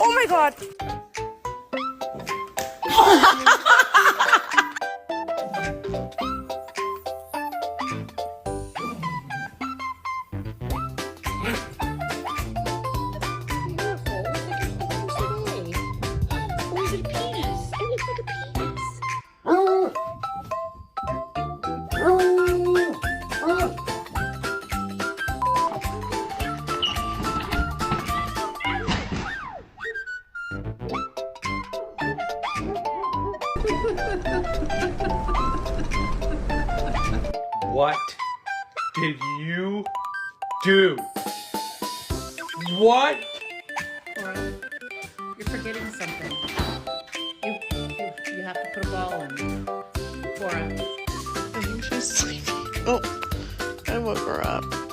Oh my god! What did you do? What? Cora, you're forgetting something. You have to put a ball in. Cora. I think she's sleeping. Oh, I woke her up.